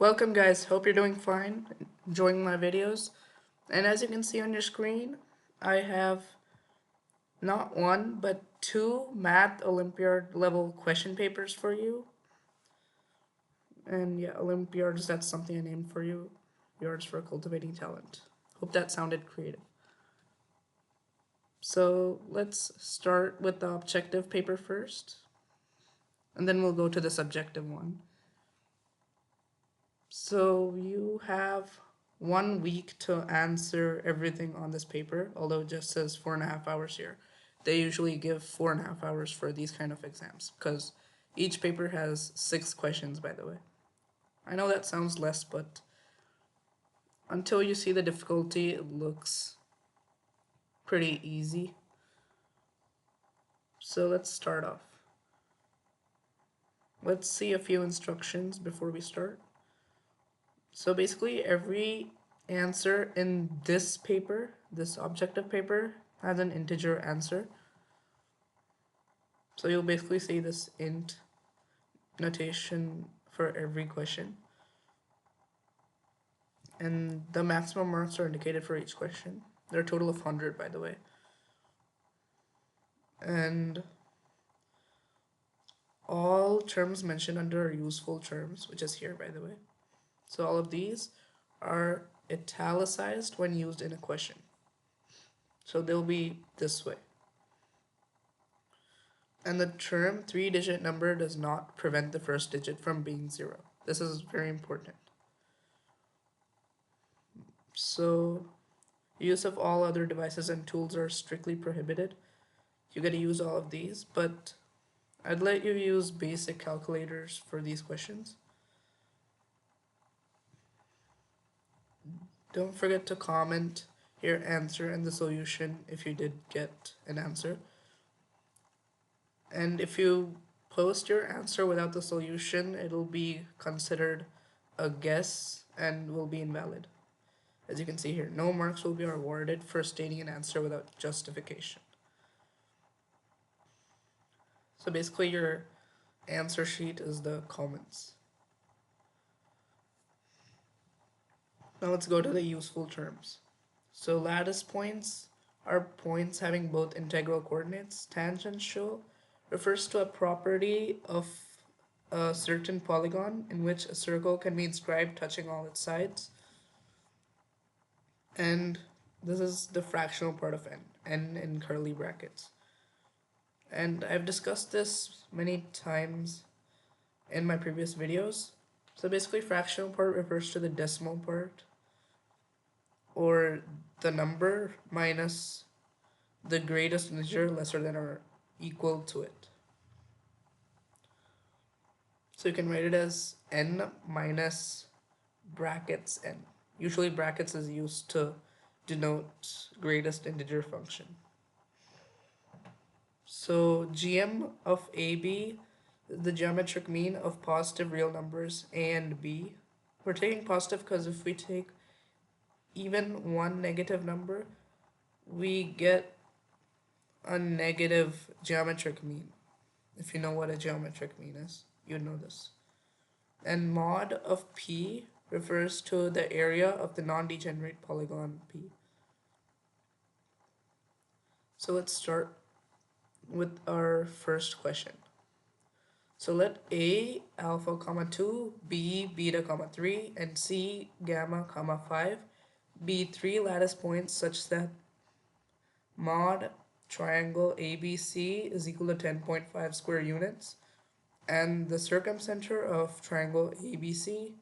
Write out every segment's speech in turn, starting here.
Welcome guys, hope you're doing fine, enjoying my videos. And as you can see on your screen, I have not one, but two Math Olympiad level question papers for you. And yeah, Olympiads, that's something I named for you. Yours for cultivating talent. Hope that sounded creative. So let's start with the objective paper first, and then we'll go to the subjective one. So you have 1 week to answer everything on this paper, although it just says 4.5 hours here. They usually give 4.5 hours for these kind of exams because each paper has 6 questions, by the way. I know that sounds less, but until you see the difficulty, it looks pretty easy. So let's start off. Let's see a few instructions before we start. So basically, every answer in this paper, this objective paper, has an integer answer. So you'll basically see this int notation for every question. And the maximum marks are indicated for each question. There are a total of 100, by the way. And all terms mentioned under are useful terms, which is here, by the way. So all of these are italicized when used in a question. So they'll be this way. And the term 3-digit number does not prevent the first digit from being 0. This is very important. So use of all other devices and tools are strictly prohibited. You gotta use all of these, but I'd let you use basic calculators for these questions. Don't forget to comment your answer and the solution if you did get an answer. And if you post your answer without the solution, it'll be considered a guess and will be invalid. As you can see here, no marks will be awarded for stating an answer without justification. So basically your answer sheet is the comments. Now let's go to the useful terms. So lattice points are points having both integral coordinates. Tangential refers to a property of a certain polygon in which a circle can be inscribed touching all its sides. And this is the fractional part of n in curly brackets. And I've discussed this many times in my previous videos. So basically fractional part refers to the decimal part, or the number minus the greatest integer lesser than or equal to it. So you can write it as n minus brackets n. Usually brackets is used to denote greatest integer function. So GM of AB, the geometric mean of positive real numbers A and B. We're taking positive because if we take even one negative number, we get a negative geometric mean. If you know what a geometric mean is, you know this. And mod of P refers to the area of the non-degenerate polygon P. So let's start with our first question. So let A alpha comma 2, B beta comma 3, and C gamma comma 5 be 3 lattice points such that mod triangle ABC is equal to 10.5 square units, and the circumcenter of triangle ABC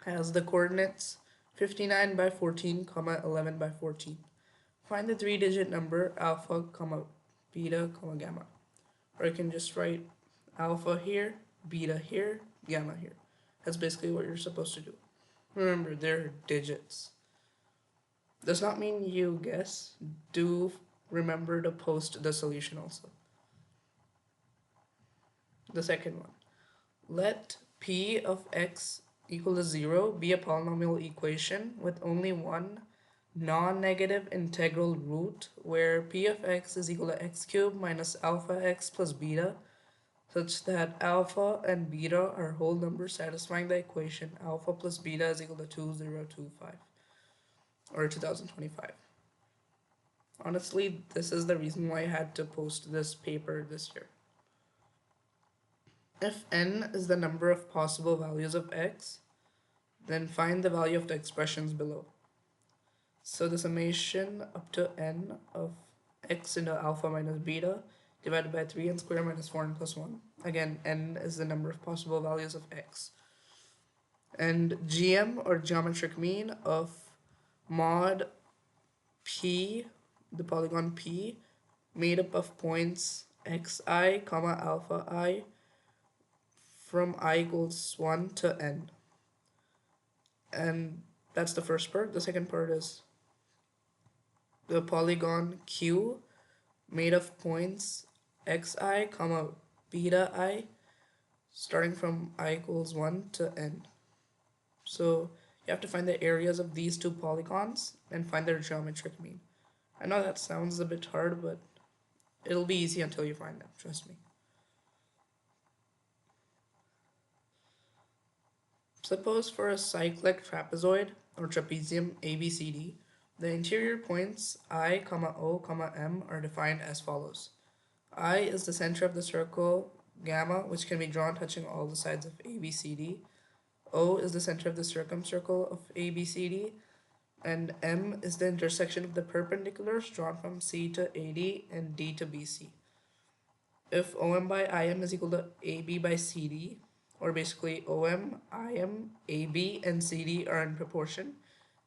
has the coordinates 59 by 14, 11 by 14. Find the 3-digit number alpha, beta, gamma. Or you can just write alpha here, beta here, gamma here. That's basically what you're supposed to do. Remember, they're digits. Does not mean you guess. Do remember to post the solution also. The second one. Let p of x equal to 0 be a polynomial equation with only one non-negative integral root where p of x is equal to x cubed minus alpha x plus beta such that alpha and beta are whole numbers satisfying the equation alpha plus beta is equal to 2025 or 2025. Honestly, this is the reason why I had to post this paper this year. If n is the number of possible values of x, then find the value of the expressions below. So the summation up to n of x into alpha minus beta divided by 3n squared minus 4n plus 1. Again, n is the number of possible values of x. And GM, or geometric mean, of mod P, the polygon P, made up of points xi, comma alpha I from I equals 1 to n. And that's the first part. The second part is the polygon Q made of points xi, comma beta I, starting from I equals 1 to n. So you have to find the areas of these two polygons and find their geometric mean. I know that sounds a bit hard, but it'll be easy until you find them, trust me. Suppose for a cyclic trapezoid or trapezium ABCD, the interior points I, O, M are defined as follows. I is the center of the circle gamma, which can be drawn touching all the sides of ABCD. O is the center of the circumcircle of ABCD, and M is the intersection of the perpendiculars drawn from C to AD and D to BC. If OM by IM is equal to AB by CD, or basically OM, IM, AB, and CD are in proportion,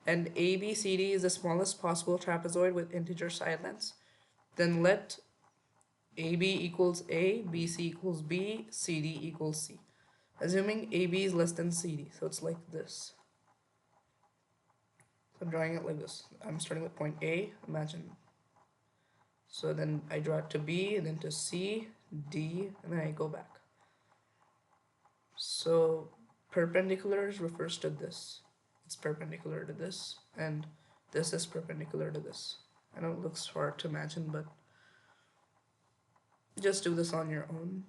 and ABCD is the smallest possible trapezoid with integer side lengths, then let AB equals A, BC equals B, CD equals C. Assuming AB is less than CD, so it's like this. So I'm drawing it like this. I'm starting with point A, imagine. So then I draw it to B, and then to C, D, and then I go back. So perpendiculars refers to this. It's perpendicular to this, and this is perpendicular to this. I know it looks hard to imagine, but just do this on your own.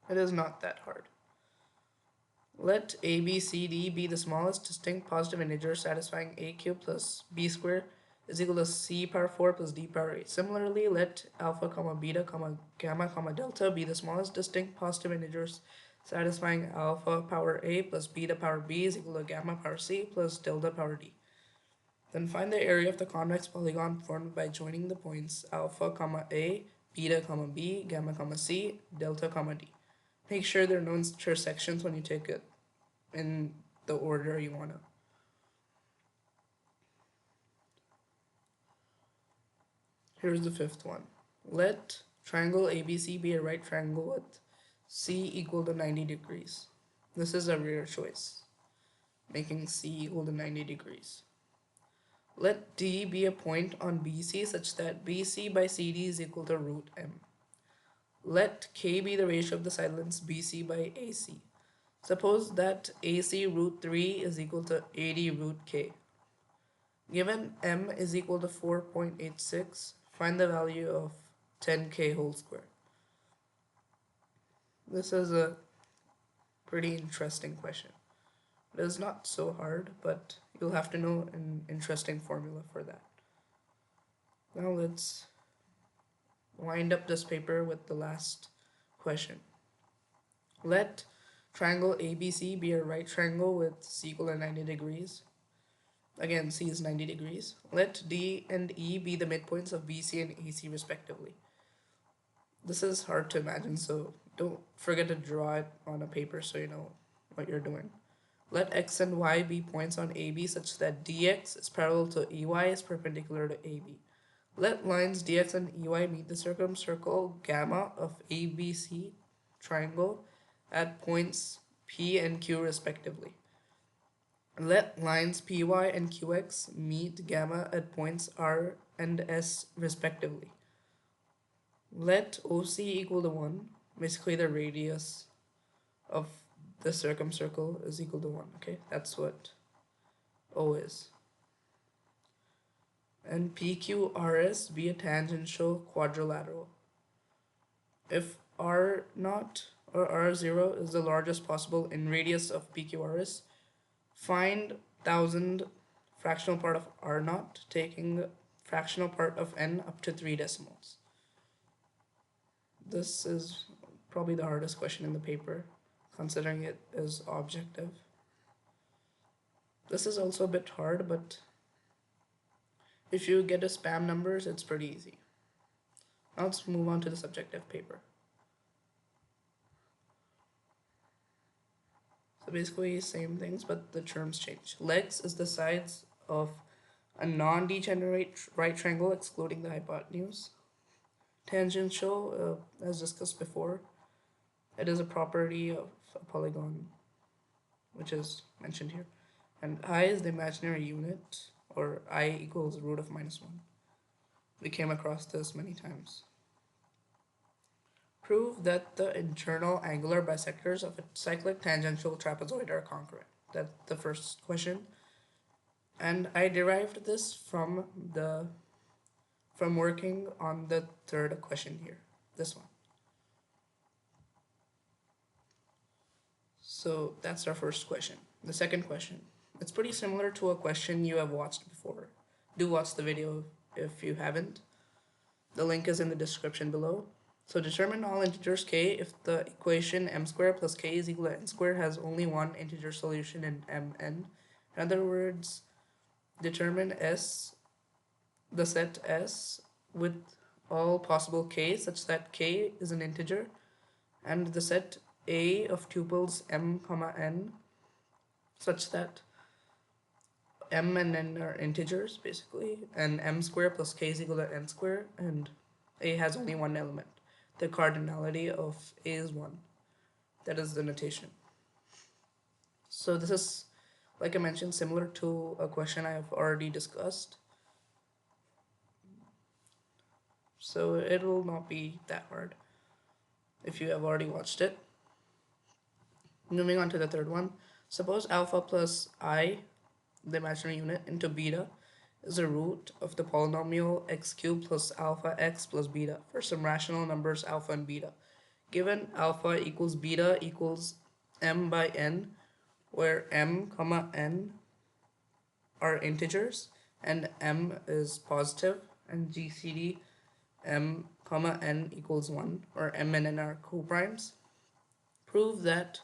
It is not that hard. Let A, B, C, D be the smallest distinct positive integer satisfying a cubed plus b squared is equal to c power 4 plus d power 8. Similarly, let alpha, beta, gamma, delta be the smallest distinct positive integers satisfying alpha power a plus beta power b is equal to gamma power c plus delta power d. Then find the area of the convex polygon formed by joining the points alpha, a, beta, b, gamma, c, delta, d. Make sure there are no intersections when you take it in the order you want to. Here's the fifth one. Let triangle ABC be a right triangle with C equal to 90 degrees. This is a rare choice, making C equal to 90 degrees. Let D be a point on BC such that BC by CD is equal to root M. Let K be the ratio of the side lengths BC by AC. Suppose that AC root 3 is equal to 80 root K. Given M is equal to 4.86, find the value of 10K whole square. This is a pretty interesting question. It is not so hard, but you'll have to know an interesting formula for that. Now let's wind up this paper with the last question. Let triangle ABC be a right triangle with C equal to 90 degrees. Again, C is 90 degrees. Let D and E be the midpoints of BC and AC respectively. This is hard to imagine, so don't forget to draw it on a paper so you know what you're doing. Let X and Y be points on AB such that DX is parallel to EY is perpendicular to AB. Let lines DX and EY meet the circumcircle gamma of ABC triangle at points P and Q respectively. Let lines PY and QX meet gamma at points R and S respectively. Let OC equal to 1, basically the radius of the circumcircle is equal to 1, okay? That's what O is. And PQRS be a tangential quadrilateral. If R naught or R0 is the largest possible in radius of PQRS, find 1000 fractional part of R naught, taking fractional part of n up to 3 decimals. This is probably the hardest question in the paper, considering it is objective. This is also a bit hard, but if you get a spam numbers, it's pretty easy. Now let's move on to the subjective paper. So basically same things, but the terms change. Legs is the sides of a non-degenerate right triangle excluding the hypotenuse. Tangential, as discussed before, it is a property of a polygon, which is mentioned here. And I is the imaginary unit, or I equals root of -1. We came across this many times. Prove that the internal angular bisectors of a cyclic tangential trapezoid are congruent. That's the first question. And I derived this from working on the third question here, this one. So that's our first question. The second question, it's pretty similar to a question you have watched before. Do watch the video if you haven't. The link is in the description below. So determine all integers k if the equation m squared plus k is equal to n squared has only one integer solution in mn. In other words, determine S, the set S with all possible k such that k is an integer, and the set A of tuples m comma n such that m and n are integers basically, and m squared plus k is equal to n squared, and A has only one element. The cardinality of A is 1. That is the notation. So this is, like I mentioned, similar to a question I have already discussed. So it will not be that hard if you have already watched it. Moving on to the third one. Suppose alpha plus I, the imaginary unit, into beta is a root of the polynomial x cubed plus alpha x plus beta for some rational numbers alpha and beta. Given alpha equals beta equals m by n, where m comma n are integers and m is positive, and GCD m comma n equals 1, or m and n are coprimes, prove that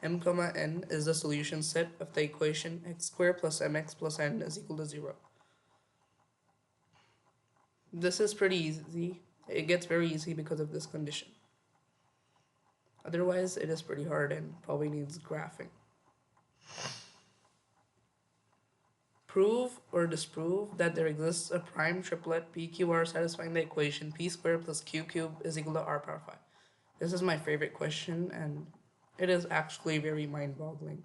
m comma n is the solution set of the equation x squared plus mx plus n is equal to 0. This is pretty easy. It gets very easy because of this condition. Otherwise, it is pretty hard and probably needs graphing. Prove or disprove that there exists a prime triplet PQR satisfying the equation p squared plus q cubed is equal to r power 5. This is my favorite question, and it is actually very mind-boggling.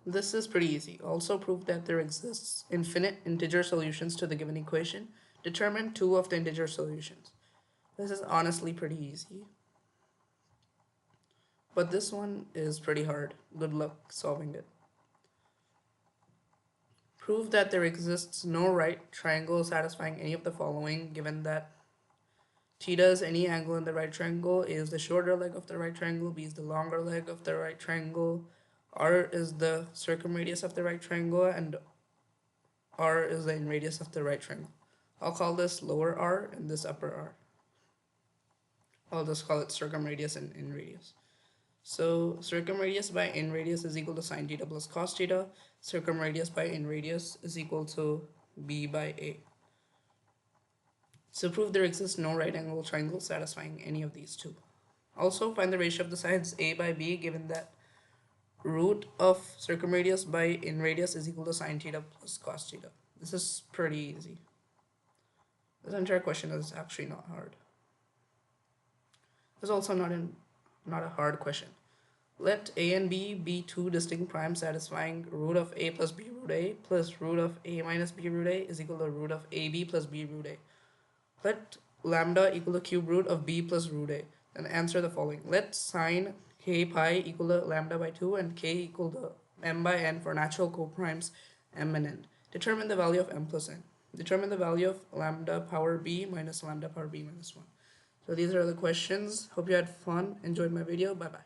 This is pretty easy. Also prove that there exists infinite integer solutions to the given equation. Determine 2 of the integer solutions. This is honestly pretty easy. But this one is pretty hard. Good luck solving it. Prove that there exists no right triangle satisfying any of the following, given that theta is any angle in the right triangle, A is the shorter leg of the right triangle, B is the longer leg of the right triangle, R is the circumradius of the right triangle, and R is the inradius of the right triangle. I'll call this lower R and this upper R. I'll just call it circumradius and inradius. So circumradius by inradius is equal to sine theta plus cos theta. Circumradius by inradius is equal to B by A. So prove there exists no right angle triangle satisfying any of these two. Also find the ratio of the sides A by B, given that root of circumradius by inradius is equal to sine theta plus cos theta. This is pretty easy. This entire question is actually not hard. It's also not a hard question. Let A and B be two distinct primes satisfying root of A plus B root A plus root of A minus B root A is equal to root of AB plus B root A. Let lambda equal to cube root of B plus root A. Then answer the following. Let sine k pi equal to lambda by 2 and k equal to m by n for natural coprimes m and n. Determine the value of m plus n. Determine the value of lambda power b minus lambda power b minus 1. So these are the questions. Hope you had fun. Enjoyed my video. Bye bye.